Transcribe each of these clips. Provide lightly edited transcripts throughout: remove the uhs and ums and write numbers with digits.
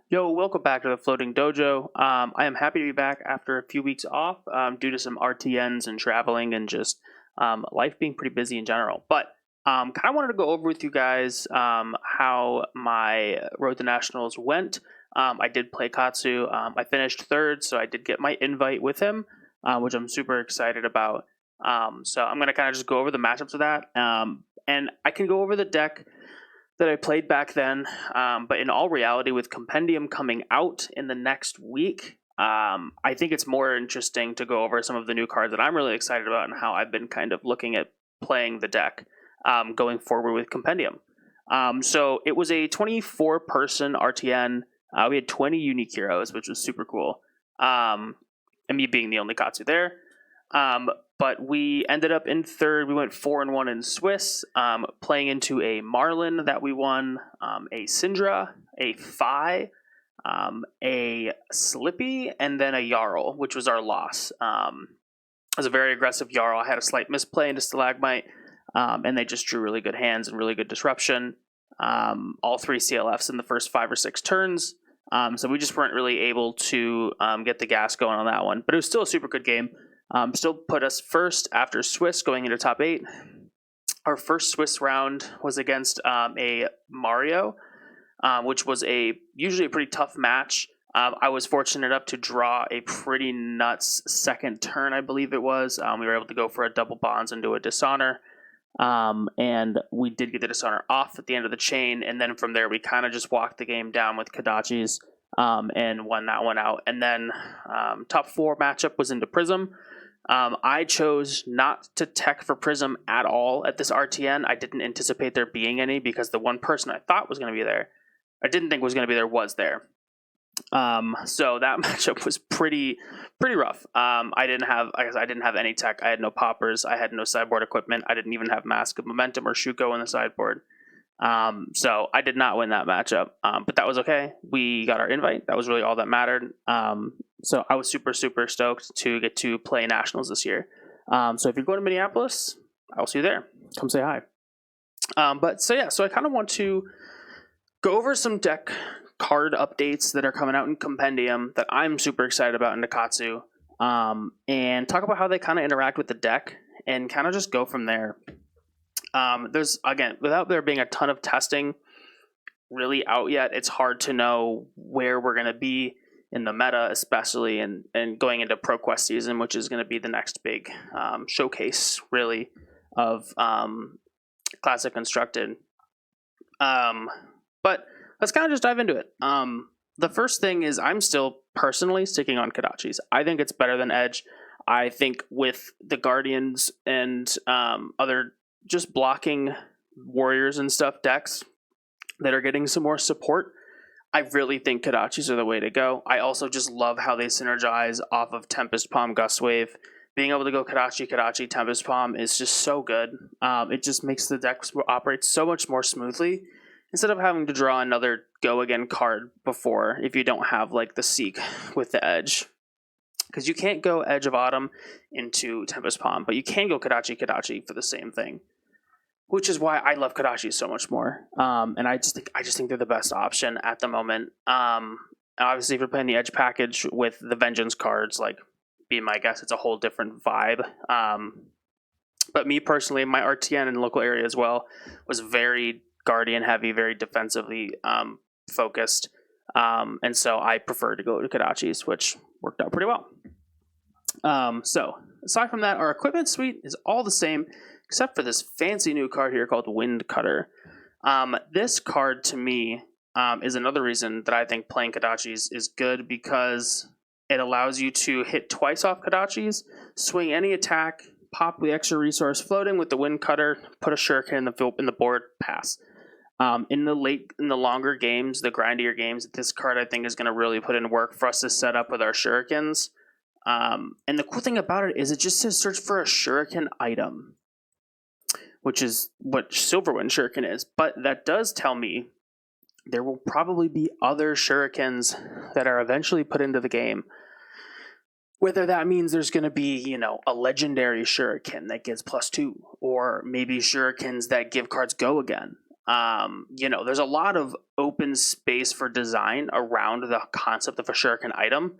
Yo, welcome back to the Floating Dojo. I am happy to be back after a few weeks off due to some RTNs and traveling and just life being pretty busy in general. But kind of wanted to go over with you guys how my Road to Nationals went. I did play Katsu. I finished third, so I did get my invite with him, which I'm super excited about. So I'm going to kind of just go over the matchups of that. And I can go over the deck that I played back then. But in all reality, with Compendium coming out in the next week, I think it's more interesting to go over some of the new cards that I'm really excited about and how I've been kind of looking at playing the deck going forward with Compendium. So it was a 24-person RTN. We had 20 unique heroes, which was super cool. And me being the only Katsu there. But we ended up in third. We went 4-1 in Swiss, playing into a Marlin that we won, a Syndra, a Phi, a Slippy, and then a Jarl, which was our loss. It was a very aggressive Jarl. I had a slight misplay into Stalagmite, and they just drew really good hands and really good disruption. All three CLFs in the first 5 or 6 turns. So we just weren't really able to get the gas going on that one. But it was still a super good game. Still put us first after Swiss going into top 8. Our first Swiss round was against a Mario, which was usually a pretty tough match. I was fortunate enough to draw a pretty nuts second turn, I believe it was. We were able to go for a double bonds into a dishonor. And we did get the dishonor off at the end of the chain. And then from there, we kind of just walked the game down with Kadachi's and won that one out. And then top 4 matchup was into Prism. I chose not to tech for Prism at all at this RTN. I didn't anticipate there being any because the one person I thought was going to be there, I didn't think was going to be there, was there. So that matchup was pretty rough. I didn't have any tech. I had no poppers. I had no sideboard equipment. I didn't even have Mask of Momentum or Shuko in the sideboard. So I did not win that matchup. But that was okay. We got our invite. That was really all that mattered. So I was super stoked to get to play Nationals this year. So if you're going to Minneapolis, I'll see you there. Come say hi. So I kind of want to go over some deck card updates that are coming out in Compendium that I'm super excited about in Katsu, and talk about how they kind of interact with the deck and kind of just go from there. There's, again, without there being a ton of testing really out yet, it's hard to know where we're going to be in the meta, especially and going into ProQuest season, which is going to be the next big showcase, really, of Classic Constructed. But let's kind of just dive into it. The first thing is I'm still personally sticking on Kadachi's. I think it's better than Edge. I think with the Guardians and other just blocking warriors and stuff decks that are getting some more support, I really think Kadachi's are the way to go. I also just love how they synergize off of Tempest Palm Gust Wave. Being able to go Kadachi, Tempest Palm is just so good. It just makes the deck operate so much more smoothly instead of having to draw another go again card before if you don't have like the Seek with the Edge. Because you can't go Edge of Autumn into Tempest Palm, but you can go Kadachi for the same thing. Which is why I love Kadachi so much more. And I just think they're the best option at the moment. Obviously, if you're playing the Edge package with the Vengeance cards, like, be my guess, it's a whole different vibe. But me personally, my RTN in the local area as well was very Guardian heavy, very defensively focused. And so I prefer to go to Kadachi's, which worked out pretty well. So aside from that, our equipment suite is all the same, except for this fancy new card here called Wind Cutter. This card, to me, is another reason that I think playing Kadachi's is good, because it allows you to hit twice off Kadachi's, swing any attack, pop the extra resource floating with the Wind Cutter, put a Shuriken in the board, pass. In the longer games, the grindier games, this card I think is going to really put in work for us to set up with our Shurikens. And the cool thing about it is it just says search for a Shuriken item, which is what Silverwind Shuriken is. But that does tell me there will probably be other Shurikens that are eventually put into the game. Whether that means there's going to be, a legendary Shuriken that gives +2, or maybe Shurikens that give cards go again. There's a lot of open space for design around the concept of a shuriken item.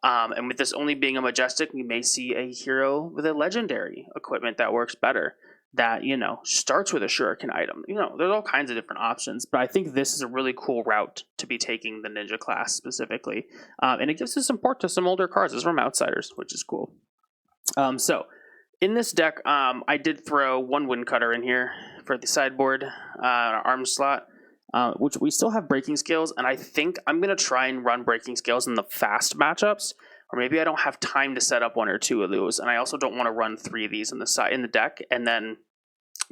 And with this only being a majestic, we may see a hero with a legendary equipment that works better, that, starts with a shuriken item. There's all kinds of different options, but I think this is a really cool route to be taking the ninja class specifically. And it gives us support to some older cards. It's from Outsiders, which is cool. So in this deck, I did throw one wind cutter in here for the sideboard arm slot, which we still have breaking skills, and I think I'm going to try and run breaking skills in the fast matchups, or maybe I don't have time to set up one or two of those, and I also don't want to run three of these in the deck and then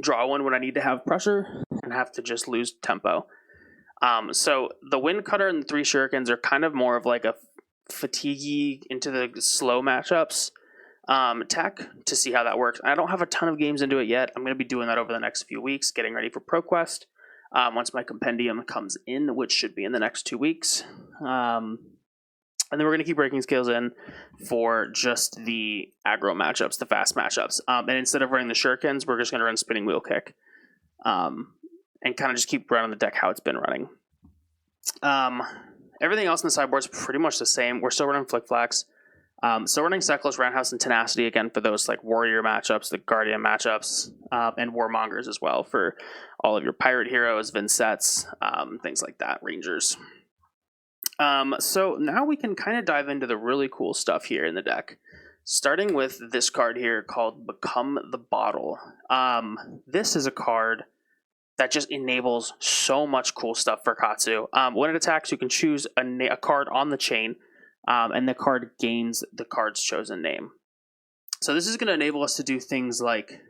draw one when I need to have pressure and have to just lose tempo. So the wind cutter and the three shurikens are kind of more of like a fatigue into the slow matchups tech to see how that works. I don't have a ton of games into it yet. I'm going to be doing that over the next few weeks, getting ready for ProQuest once my compendium comes in, which should be in the next 2 weeks. And then we're going to keep breaking skills in for just the aggro matchups, the fast matchups. And instead of running the shurikens, we're just going to run spinning wheel kick and kind of just keep running the deck how it's been running. Everything else in the sideboard is pretty much the same. We're still running Flick Flax. Still running Seckless, Roundhouse, and Tenacity again for those like warrior matchups, the guardian matchups, and warmongers as well for all of your pirate heroes, Vincettes, things like that, rangers. So now we can kind of dive into the really cool stuff here in the deck, starting with this card here called Become the Bottle. This is a card that just enables so much cool stuff for Katsu. When it attacks, you can choose a card on the chain, and the card gains the card's chosen name. So this is going to enable us to do things like,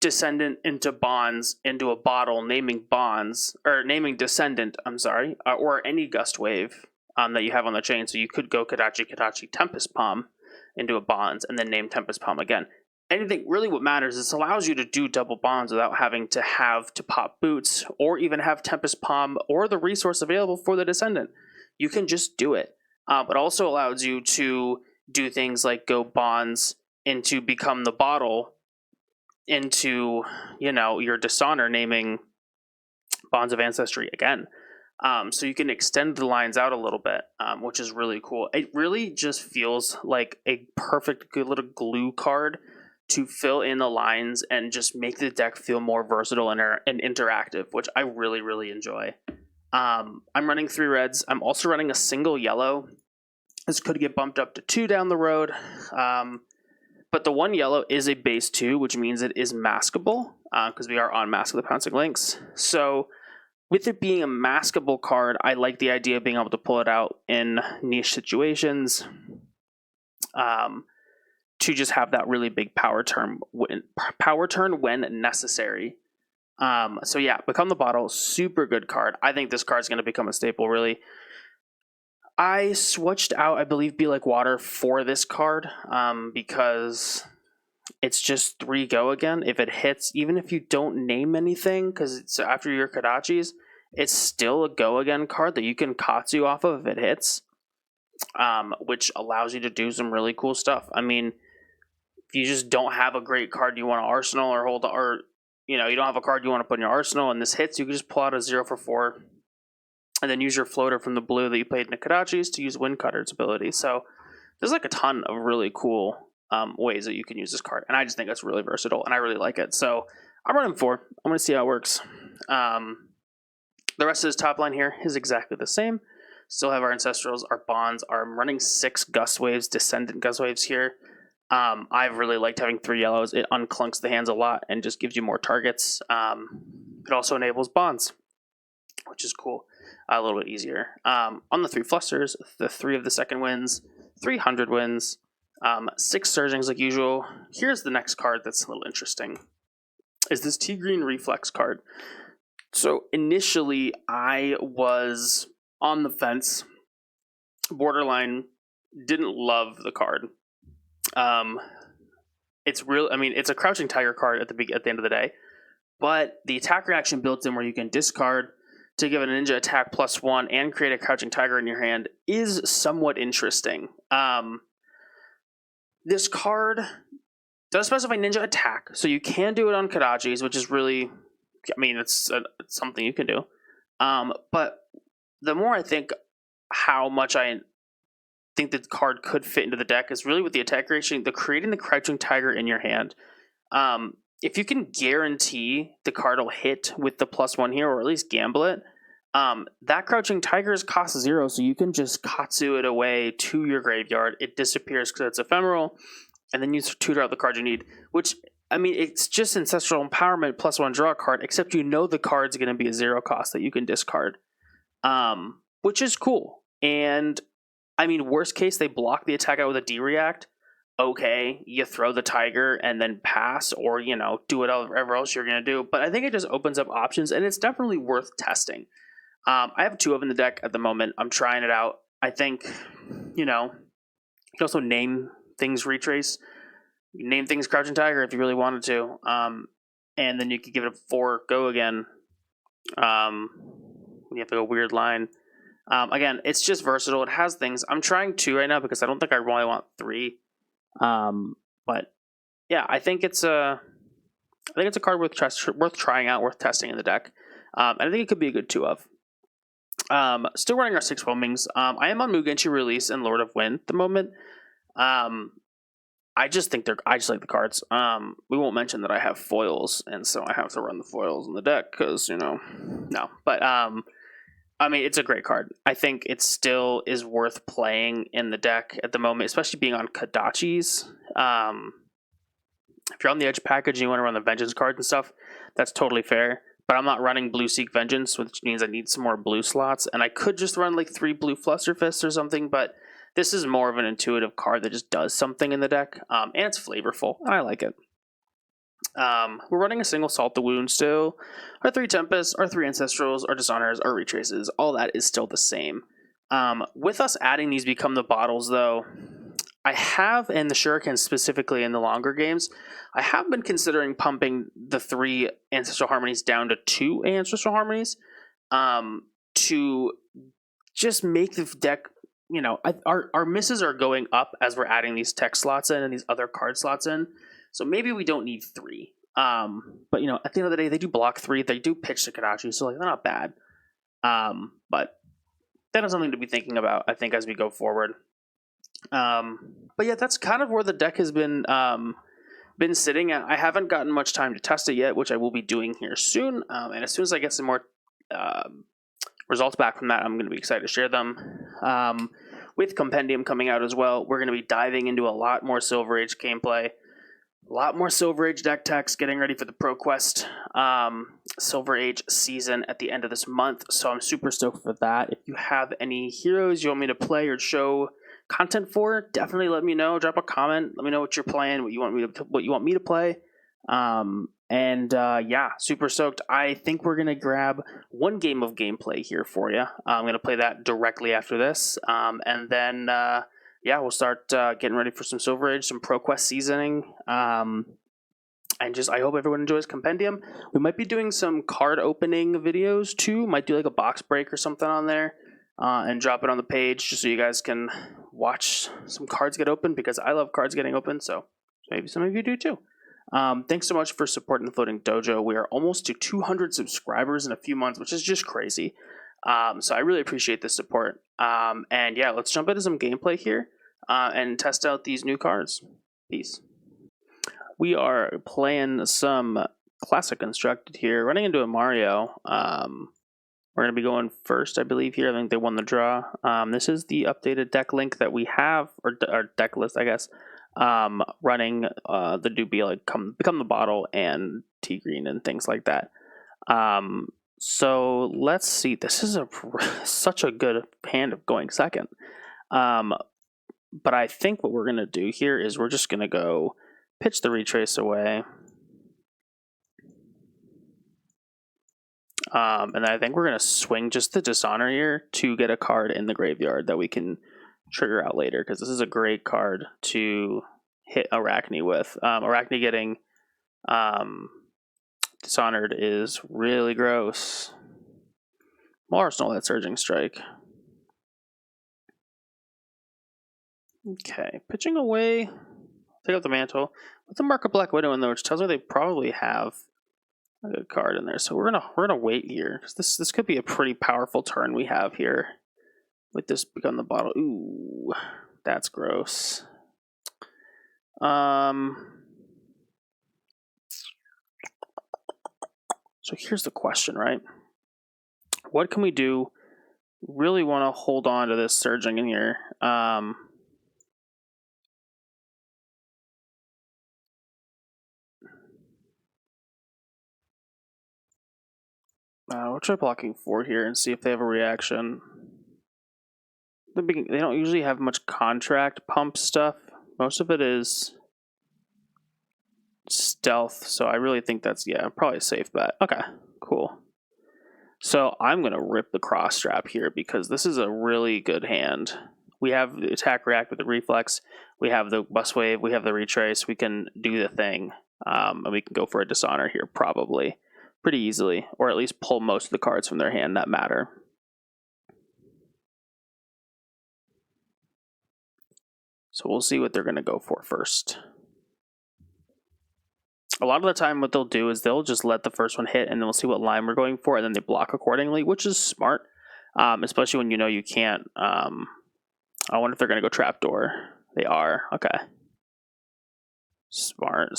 Descendant into Bonds into a bottle, naming Descendant, or any Gust Wave that you have on the chain. So you could go Kadachi, Tempest Palm into a Bonds, and then name Tempest Palm again. Anything, really what matters is this allows you to do double bonds without having to pop boots, or even have Tempest Palm or the resource available for the Descendant. You can just do it. It also allows you to do things like go bonds into Become the Bottle into, your Dishonor, naming Bonds of Ancestry again. So you can extend the lines out a little bit, which is really cool. It really just feels like a perfect good little glue card to fill in the lines and just make the deck feel more versatile and interactive, which I really, really enjoy. I'm running 3 reds. I'm also running a single yellow. This could get bumped up to 2 down the road. But the 1 yellow is a base 2, which means it is maskable, because we are on Mask of the Pouncing Lynx. So with it being a maskable card, I like the idea of being able to pull it out in niche situations to just have that really big power turn when necessary. So yeah, Become the Bottle, super good card. I think this card is going to become a staple, really. I switched out, I believe, Be Like Water for this card because it's just 3 go again. If it hits, even if you don't name anything, because it's after your Kadachis, it's still a go again card that you can Katsu off of if it hits, which allows you to do some really cool stuff. I mean, if you just don't have a great card you want to arsenal or hold, or you don't have a card you want to put in your arsenal and this hits, you can just pull out a 0 for 4 and then use your floater from the blue that you played in the Kadachis to use Wind Cutter's ability. So there's like a ton of really cool ways that you can use this card, and I just think it's really versatile, and I really like it. So I'm running 4. I'm going to see how it works. The rest of this top line here is exactly the same. Still have our Ancestrals, our Bonds. I'm running 6 Gust Waves, Descendant Gust Waves here. I've really liked having 3 yellows. It unclunks the hands a lot and just gives you more targets. It also enables Bonds, which is cool. A little bit easier. On the 3 Flusters, the 3 of the second wins, 300 wins, 6 Surgings like usual. Here's the next card that's a little interesting. Is this T-Green Reflex card. So initially I was on the fence, borderline, didn't love the card. It's a Crouching Tiger card at the end of the day, but the attack reaction built in where you can discard to give a ninja attack +1 and create a Crouching Tiger in your hand is somewhat interesting. This card does specify ninja attack, so you can do it on Kadachis, which is really I mean, it's something you can do. But the more I think how much I think the card could fit into the deck is really with the attack ratio, the creating the Crouching Tiger in your hand. If you can guarantee the card will hit with the +1 here, or at least gamble it, that Crouching Tiger's cost 0, so you can just Katsu it away to your graveyard. It disappears because it's ephemeral, and then you tutor out the card you need, which, I mean, it's just Ancestral Empowerment +1 draw card, except you know the card's going to be a 0 cost that you can discard, which is cool. And, I mean, worst case, they block the attack out with a D-React. Okay, you throw the Tiger and then pass, or, you know, do whatever else you're going to do. But I think it just opens up options, and it's definitely worth testing. I have 2 of them in the deck at the moment. I'm trying it out. I think, you know, you can also name things Retrace. You name things Crouching Tiger if you really wanted to. And then you could give it a 4 go again. You have to go weird line. Again, it's just versatile. It has things. I'm trying 2 right now because I don't think I really want 3. But yeah, I think it's a card worth trying out, worth testing in the deck. And I think it could be a good 2 of. Still running our 6 Foamings. I am on Mugenshi Release and Lord of Wind at the moment. I just like the cards. We won't mention that I have foils, and so I have to run the foils in the deck because, you know, no. But I mean, it's a great card. I think it still is worth playing in the deck at the moment, especially being on Kodachis. If you're on the Edge package and you want to run the Vengeance cards and stuff, that's totally fair. But I'm not running Blue Seek Vengeance, which means I need some more blue slots. And I could just run like 3 blue Flusterfists or something, but this is more of an intuitive card that just does something in the deck. And it's flavorful. I like it. We're running a single Salt the Wound still. Our 3 Tempests, our 3 Ancestrals, our Dishonors, our Retraces, all that is still the same. With us adding these Become the Bottles, though, I have, and the Shuriken specifically in the longer games, I have been considering pumping the 3 Ancestral Harmonies down to 2 Ancestral Harmonies to just make the deck, you know, our misses are going up as we're adding these tech slots in and these other card slots in. So maybe we don't need 3. But, you know, at the end of the day, they do block 3. They do pitch to Kodachi, so like they're not bad. But that is something to be thinking about, I think, as we go forward. But yeah, that's kind of where the deck has been sitting at. I haven't gotten much time to test it yet, which I will be doing here soon. And as soon as I get some more results back from that, I'm going to be excited to share them. With Compendium coming out as well, we're going to be diving into a lot more Silver Age gameplay. A lot more Silver Age deck techs, getting ready for the ProQuest Silver Age season at the end of this month. So I'm super stoked for that. If you have any heroes you want me to play or show content for, definitely let me know. Drop a comment. Let me know what you're playing, what you want me to play. Yeah, super stoked. I think we're gonna grab 1 game of gameplay here for you. I'm gonna play that directly after this, and then yeah, we'll start getting ready for some Silver Age, some ProQuest seasoning. And just, I hope everyone enjoys Compendium. We might be doing some card opening videos too. Might do like a box break or something on there. And drop it on the page just so you guys can watch some cards get opened, because I love cards getting opened, so maybe some of you do too. Thanks so much for supporting the Floating Dojo. We are almost to 200 subscribers in a few months, which is just crazy. So I really appreciate the support. And yeah, let's jump into some gameplay here and test out these new cards. Peace. We are playing some Classic Constructed here, running into a Mario. We're going to be going first, I believe, here. I think they won the draw. This is the updated deck link that we have, or deck list, I guess, running the Doobie, like Become the Bottle and T-Green and things like that. So let's see. This is such a good hand of going second. But I think what we're going to do here is we're just going to go pitch the Retrace away. And I think we're going to swing just the Dishonor here to get a card in the graveyard that we can trigger out later, because this is a great card to hit Arachne with. Arachne getting Dishonored is really gross. We'll arsenal that Surging Strike. Okay, pitching away. Take out the Mantle. With the Mark of Black Widow in there, which tells me they probably have a good card in there. So we're gonna wait here because this could be a pretty powerful turn we have here with this big on the bottle. Ooh, that's gross. So here's the question, right? What can we do? Really want to hold on to this surging in here. We'll try blocking 4 here and see if they have a reaction. They don't usually have much contract pump stuff. Most of it is stealth, so I really think that's, yeah, probably a safe bet. Okay, cool. So I'm going to rip the cross strap here because this is a really good hand. We have the attack react with the reflex. We have the bus wave. We have the retrace. We can do the thing. And we can go for a dishonor here probably pretty easily, or at least pull most of the cards from their hand that matter. So we'll see what they're going to go for first. A lot of the time what they'll do is they'll just let the first one hit and then we'll see what line we're going for and then they block accordingly, which is smart, especially when you know you can't. I wonder if they're going to go trapdoor. They are. Okay. Smart.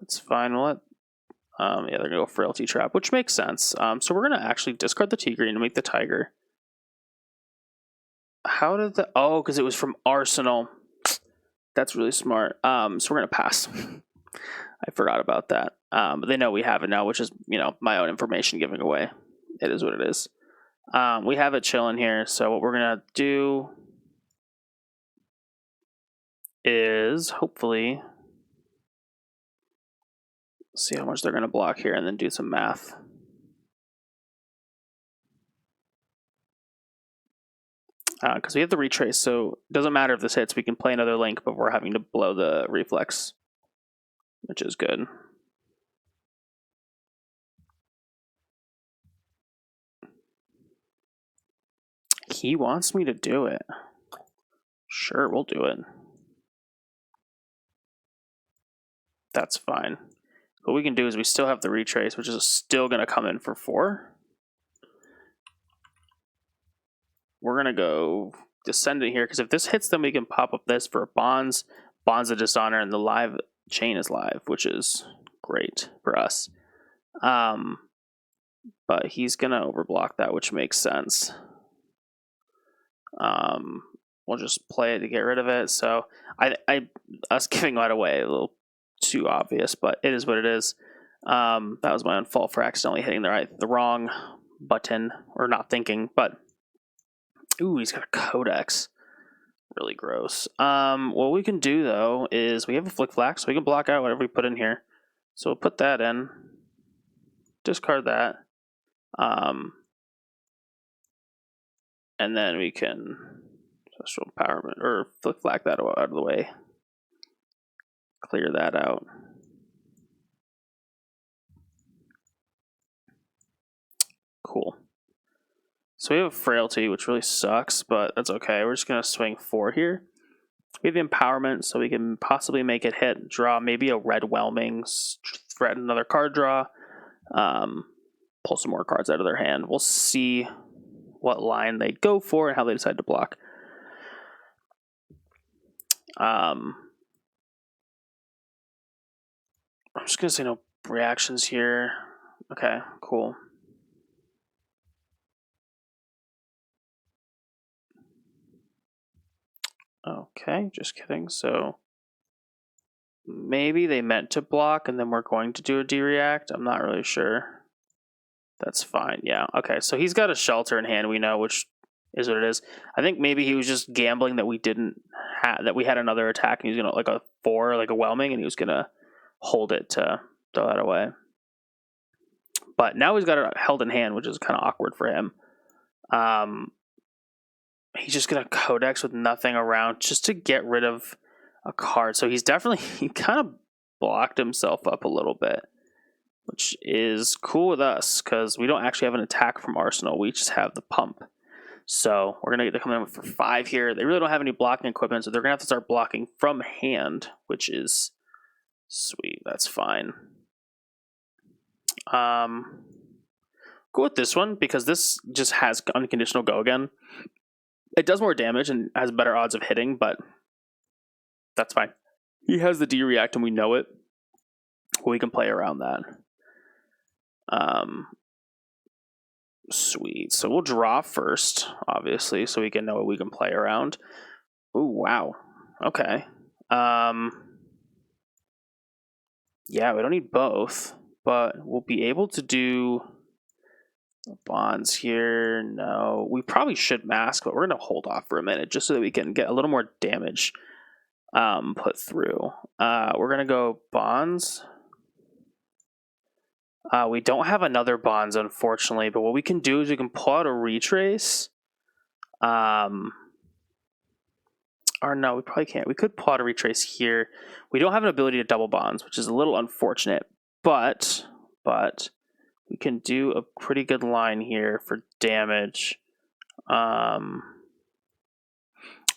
That's fine. We'll let, yeah, they're going to go frailty trap, which makes sense. So we're going to actually discard the T-green and make the tiger. How did the... Oh, because it was from Arsenal. That's really smart. So we're going to pass. I forgot about that. But they know we have it now, which is, you know, my own information giving away. It is what it is. We have it chilling here. So what we're going to do is hopefully see how much they're going to block here and then do some math. Because we have the retrace, so it doesn't matter if this hits. We can play another link, but we're having to blow the reflex, which is good. He wants me to do it. Sure, we'll do it. That's fine. What we can do is we still have the retrace, which is still going to come in for 4. We're going to go descendant here, because if this hits, then we can pop up this for bonds. Bonds of dishonor, and the live chain is live, which is great for us. But he's going to overblock that, which makes sense. We'll just play it to get rid of it. So us giving that away a little too obvious, but it is what it is. That was my own fault for accidentally hitting the wrong button or not thinking. But ooh, he's got a codex. Really gross. What we can do though is we have a flick flack, so we can block out whatever we put in here. So we'll put that in. Discard that. And then we can special empowerment or flick flack that out of the way. Clear that out. Cool. So we have frailty, which really sucks, but that's okay. We're just going to swing 4 here. We have the empowerment, so we can possibly make it hit, draw maybe a red whelming, threaten another card draw, pull some more cards out of their hand. We'll see what line they go for and how they decide to block. I'm just going to say no reactions here. Okay, cool. Okay, just kidding. So maybe they meant to block and then we're going to do a D-react. I'm not really sure. That's fine. Yeah. Okay, so he's got a shelter in hand, we know, which is what it is. I think maybe he was just gambling that we didn't have, that we had another attack and he was going to, like a 4, like a whelming, and he was going to hold it to throw that away. But now he's got it held in hand, which is kind of awkward for him. He's just going to codex with nothing around just to get rid of a card. So he's definitely, he kind of blocked himself up a little bit, which is cool with us because we don't actually have an attack from Arsenal. We just have the pump. So we're going to get to come in for 5 here. They really don't have any blocking equipment, so they're going to have to start blocking from hand, which is sweet. That's fine. Go with this one because this just has unconditional go again. It does more damage and has better odds of hitting, but that's fine. He has the D-react and we know it. We can play around that. Sweet. So we'll draw first, obviously, so we can know what we can play around. Ooh, wow. Okay. Yeah, we don't need both, but we'll be able to do bonds here. No, we probably should mask, but we're going to hold off for a minute just so that we can get a little more damage put through. We're going to go bonds. We don't have another bonds, unfortunately, but what we can do is we can pull out a retrace. Or no, we probably can't. We could pull out a retrace here. We don't have an ability to double bonds, which is a little unfortunate, but we can do a pretty good line here for damage. Or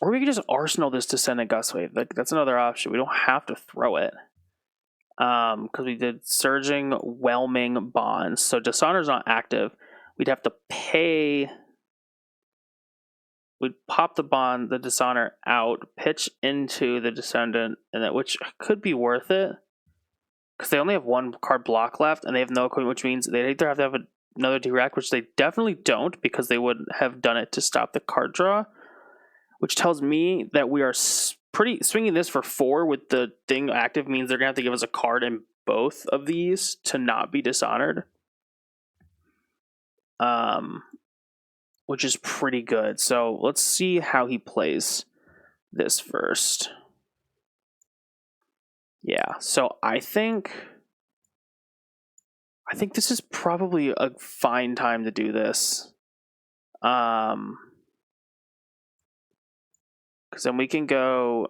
we can just arsenal this Descendant Gust Wave. That's another option. We don't have to throw it. Because we did Surging, Whelming, Bonds. So Dishonor's not active. We'd have to pay. We'd pop the Dishonor out, pitch into the Descendant, and that which could be worth it. Because they only have 1 card block left, and they have no equipment, which means they either have to have another D-Rack, which they definitely don't, because they would have done it to stop the card draw. Which tells me that we are swinging this for 4 with the thing active means they're going to have to give us a card in both of these to not be dishonored. Which is pretty good. So let's see how he plays this first. Yeah, so I think this is probably a fine time to do this. Because then we can go.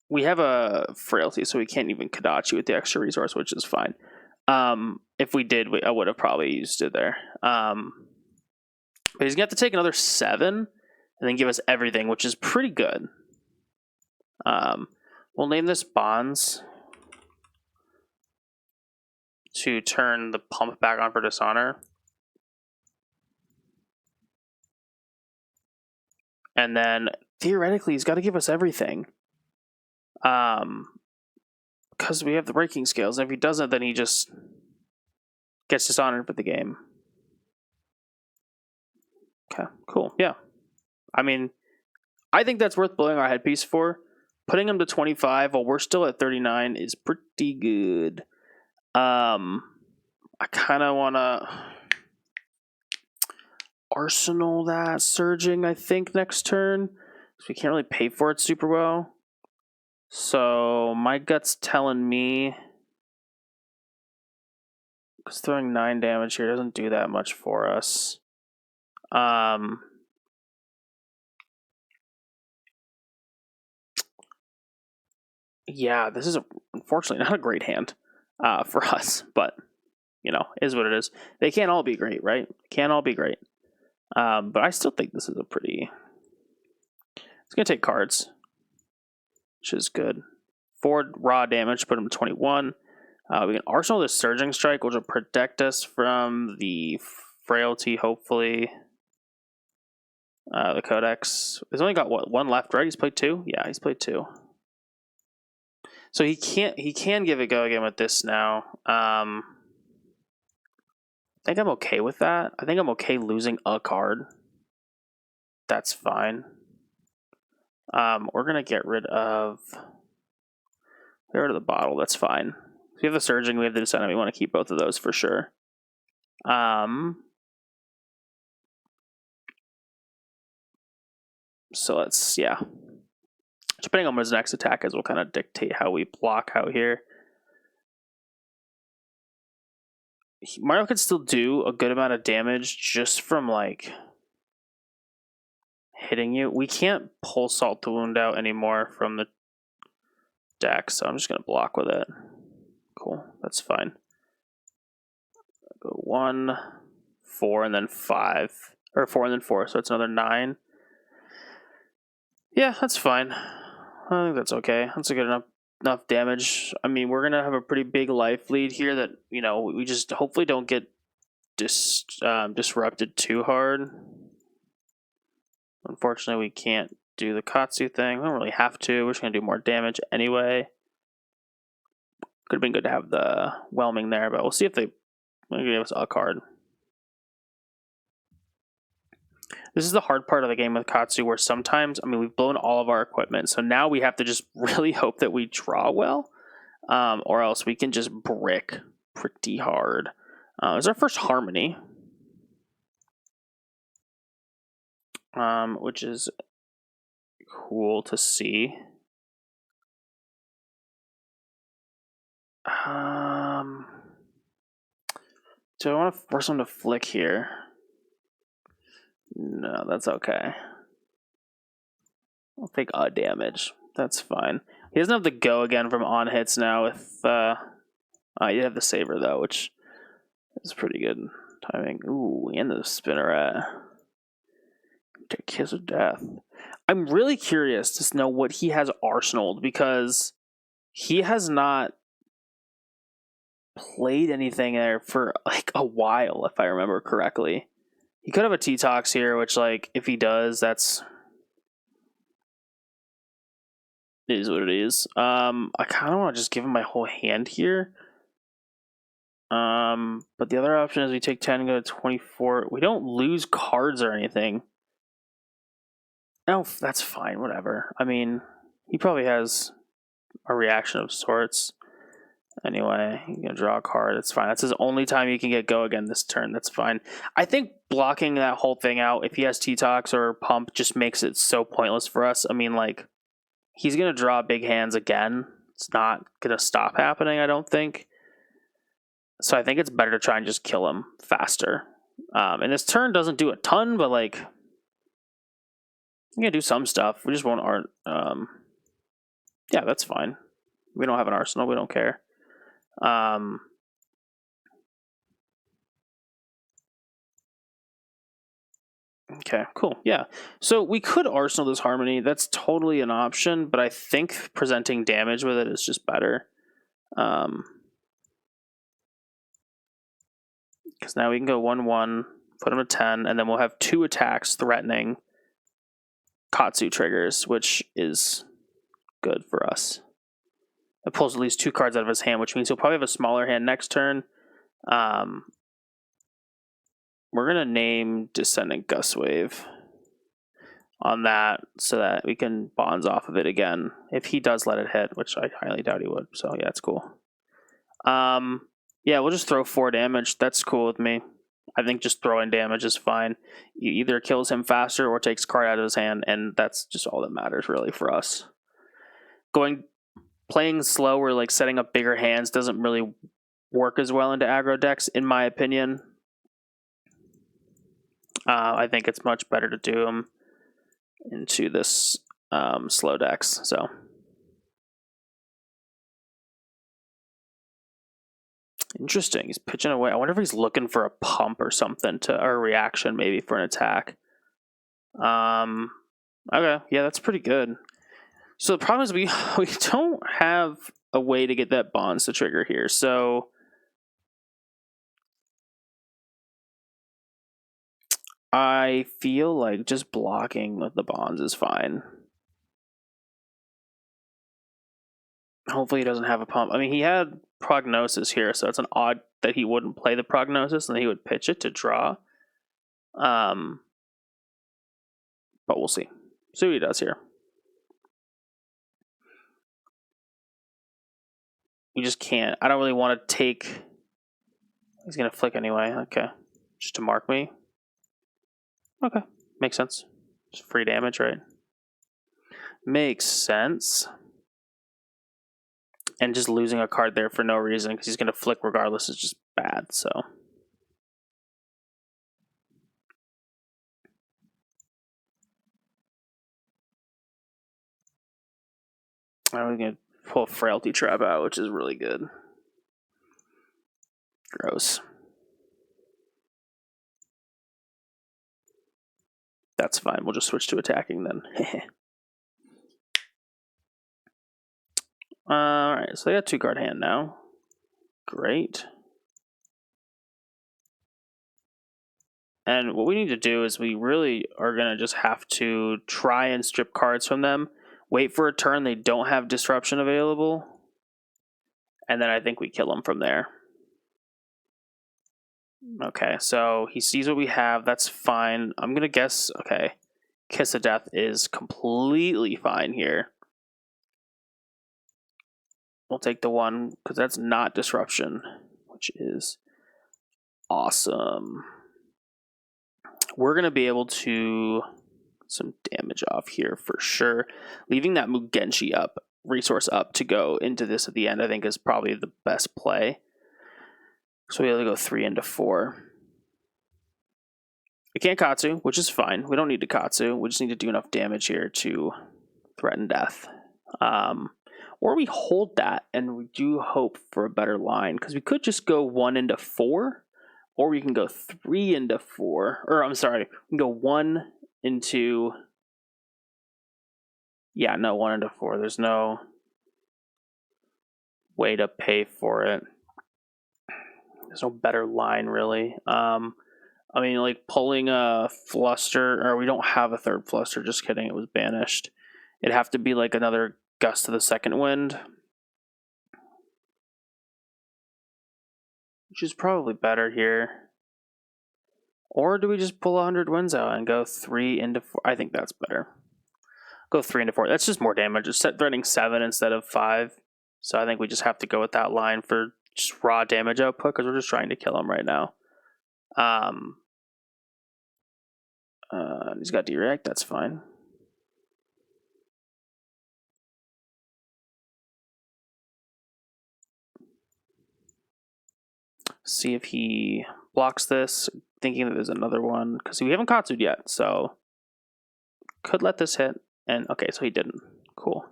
We have a frailty, so we can't even Kadachi with the extra resource, which is fine. If we did, I would have probably used it there. But he's going to have to take another 7 and then give us everything, which is pretty good. We'll name this Bonds to turn the pump back on for Dishonor. And then, theoretically, he's got to give us everything. Because we have the breaking scales, and if he doesn't, then he just gets dishonored for the game. Okay, cool, yeah. I mean, I think that's worth blowing our headpiece for. Putting him to 25 while we're still at 39 is pretty good. I kind of want to arsenal that Surging, I think, next turn. Because we can't really pay for it super well. So my gut's telling me, because throwing 9 damage here doesn't do that much for us. Yeah, this is unfortunately not a great hand for us, but you know, is what it is. They can't all be great, right? Can't all be great. But I still think this is a pretty. It's gonna take cards, which is good. 4 raw damage, put him to 21. We can arsenal this Surging Strike, which will protect us from the frailty, hopefully. The Codex. He's only got what, 1 left, right? He's played 2? Yeah, he's played 2. So he can give it go again with this now. I think I'm okay with that. I think I'm okay losing a card. That's fine. We're gonna get rid of the bottle. That's fine. We have the Surging, we have the Descendant. We want to keep both of those for sure. So let's, yeah. Depending on what his next attack is, will kind of dictate how we block out here. Mario could still do a good amount of damage just from like hitting you. We can't pull Salt to Wound out anymore from the deck, so I'm just gonna block with it. Cool, that's fine. Go 1, 4, and then 5. Or 4 and then 4, so it's another 9. Yeah, that's fine. I think that's okay. That's a good enough damage. I mean, we're going to have a pretty big life lead here that, we just hopefully don't get disrupted too hard. Unfortunately, we can't do the Katsu thing. We don't really have to. We're just going to do more damage anyway. Could have been good to have the whelming there, but we'll see if they give us a card. This is the hard part of the game with Katsu, where sometimes, we've blown all of our equipment, so now we have to just really hope that we draw well, or else we can just brick pretty hard. It's our first Harmony, which is cool to see. Do I want to force him to flick here? No, that's okay. I'll take odd damage. That's fine. He doesn't have the go again from on hits now with you have the saber though, which is pretty good timing. Ooh, and the spinneret. Take Kiss of Death. I'm really curious to know what he has arsenaled, because he has not played anything there for like a while, if I remember correctly. He could have a T-Tox here, which, like, if he does, that's... It is what it is. I kind of want to just give him my whole hand here. But the other option is we take 10 and go to 24. We don't lose cards or anything. No, that's fine, whatever. I mean, he probably has a reaction of sorts. Anyway, you're going to draw a card. That's fine. That's his only time he can get go again this turn. That's fine. I think blocking that whole thing out, if he has T-Tox or Pump, just makes it so pointless for us. I mean, like, he's going to draw big hands again. It's not going to stop happening, I don't think. So I think it's better to try and just kill him faster. And this turn doesn't do a ton, but, like, I'm going to do some stuff. We just won't yeah, that's fine. We don't have an arsenal. We don't care. Okay, cool. Yeah. So we could arsenal this Harmony. That's totally an option, but I think presenting damage with it is just better. Because now we can go 1-1, put him to 10, and then we'll have 2 attacks threatening Katsu triggers, which is good for us. It pulls at least 2 cards out of his hand, which means he'll probably have a smaller hand next turn. We're going to name Descendant Gustwave on that so that we can bonds off of it again if he does let it hit, which I highly doubt he would. So yeah, it's cool. Yeah, we'll just throw 4 damage. That's cool with me. I think just throwing damage is fine. You either kills him faster or takes a card out of his hand, and that's just all that matters really for us. Playing slow or like setting up bigger hands doesn't really work as well into aggro decks, in my opinion. I think it's much better to do them into this slow decks. So interesting. He's pitching away. I wonder if he's looking for a pump or something or a reaction maybe for an attack. Okay, yeah, that's pretty good. So the problem is we don't have a way to get that bonds to trigger here. So I feel like just blocking with the bonds is fine. Hopefully he doesn't have a pump. I mean, he had Prognosis here, so it's an odd that he wouldn't play the Prognosis and then he would pitch it to draw. But we'll see. See what he does here. We just can't. I don't really want to take... He's going to flick anyway. Okay. Just to mark me. Okay. Makes sense. Just free damage, right? Makes sense. And just losing a card there for no reason because he's going to flick regardless is just bad, so... I'm going to pull a Frailty Trap out, which is really good. Gross. That's fine. We'll just switch to attacking then. Alright, so they got 2-card hand now. Great. And what we need to do is we really are going to just have to try and strip cards from them. Wait for a turn they don't have disruption available. And then I think we kill them from there. Okay, so he sees what we have. That's fine. I'm going to guess, okay, Kiss of Death is completely fine here. We'll take the 1 because that's not disruption, which is awesome. We're going to be able to some damage off here for sure. Leaving that Mugenshi up, resource up to go into this at the end, I think is probably the best play. So we have to go 3 into 4. We can't Katsu, which is fine. We don't need to Katsu. We just need to do enough damage here to threaten death. Or we hold that and we do hope for a better line, because we could just go 1 into 4, or we can go 3 into 4. Or I'm sorry, we can go 1 into... Yeah, no, 1 into 4. There's no way to pay for it. There's no better line, really. I mean, like, pulling a Fluster, or we don't have a 3rd Fluster, just kidding, it was banished. It'd have to be, like, another Gust of the Second Wind, which is probably better here. Or do we just pull 100 Winds out and go 3 into 4? I think that's better. Go 3 into 4. That's just more damage. It's threatening 7 instead of 5. So I think we just have to go with that line for just raw damage output, because we're just trying to kill him right now. He's got Direct, that's fine. See if he blocks this, thinking that there's another one, because we haven't Katsu'd yet, so could let this hit. And okay, so he didn't. Cool.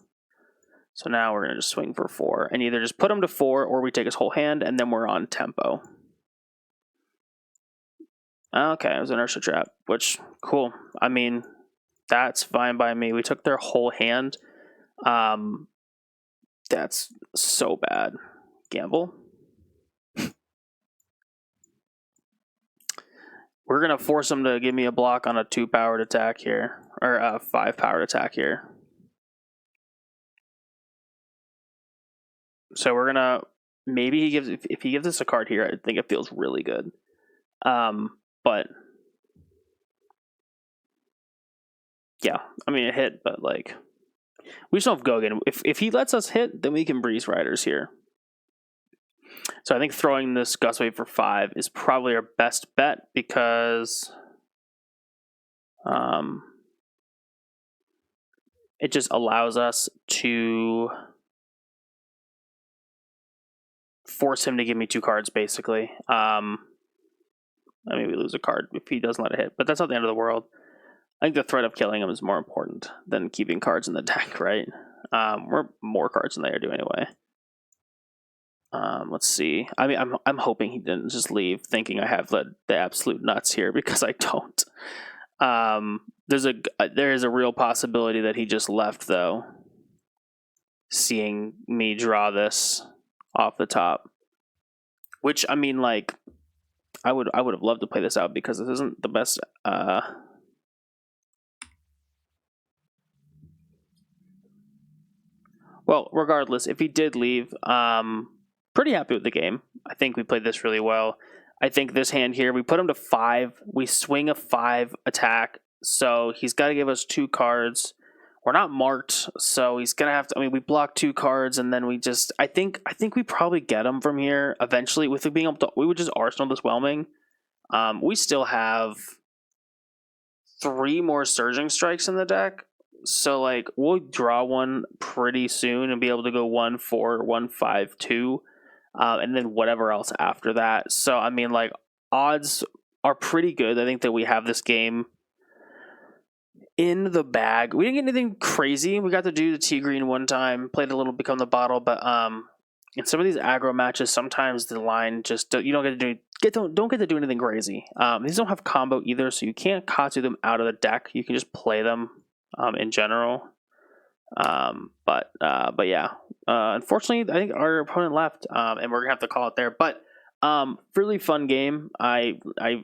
So now we're going to just swing for 4 and either just put him to 4 or we take his whole hand and then we're on tempo. Okay, it was an Inertia Trap, which, cool. I mean, that's fine by me. We took their whole hand. That's so bad. Gamble. We're going to force him to give me a block on a 2-powered attack here, or a 5-powered attack here. So we're gonna, maybe he gives, if he gives us a card here, I think it feels really good. But yeah, I mean it hit, but like we just don't have Gogan. If he lets us hit, then we can Breeze Riders here. So I think throwing this Gust Wave for 5 is probably our best bet, because it just allows us to force him to give me 2 cards, basically. I mean, we lose a card if he doesn't let it hit, but that's not the end of the world. I think the threat of killing him is more important than keeping cards in the deck, right? We're more cards than they do anyway. Let's see. I mean, I'm hoping he didn't just leave thinking I have the absolute nuts here, because I don't. There is a real possibility that he just left, though, seeing me draw this off the top. Which, I mean, like, I would have loved to play this out, because this isn't the best. Well, regardless, if he did leave, pretty happy with the game. I think we played this really well. I think this hand here, we put him to 5. We swing a 5 attack, so he's got to give us 2 cards. We're not marked, so he's gonna have to. I mean, we block 2 cards, and then we just. I think we probably get him from here eventually. With it being able to, we would just Arsenal this Whelming. We still have 3 more Surging Strikes in the deck, so like we'll draw one pretty soon and be able to go 1-4, 1-5-2, and then whatever else after that. So I mean, like, odds are pretty good. I think that we have this game in the bag. We didn't get anything crazy. We got to do the T-Green one time, played a little Become the Bottle, but in some of these aggro matches, sometimes the line just, you don't get to don't get to do anything crazy. These don't have combo either, so you can't Katsu them out of the deck. You can just play them in general. But yeah, unfortunately, I think our opponent left, and we're gonna have to call it there. But really fun game. I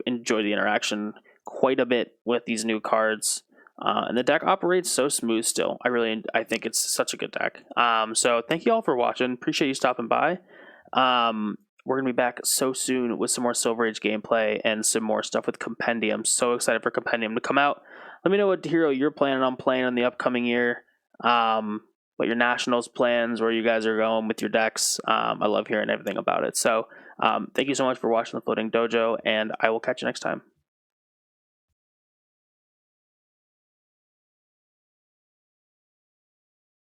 enjoy the interaction quite a bit with these new cards. And the deck operates so smooth still. I think it's such a good deck. So thank you all for watching. Appreciate you stopping by. We're gonna be back so soon with some more Silver Age gameplay and some more stuff with Compendium. So excited for Compendium to come out. Let me know what hero you're planning on playing in the upcoming year. What your nationals plans, where you guys are going with your decks. I love hearing everything about it. So thank you so much for watching the Floating Dojo, and I will catch you next time.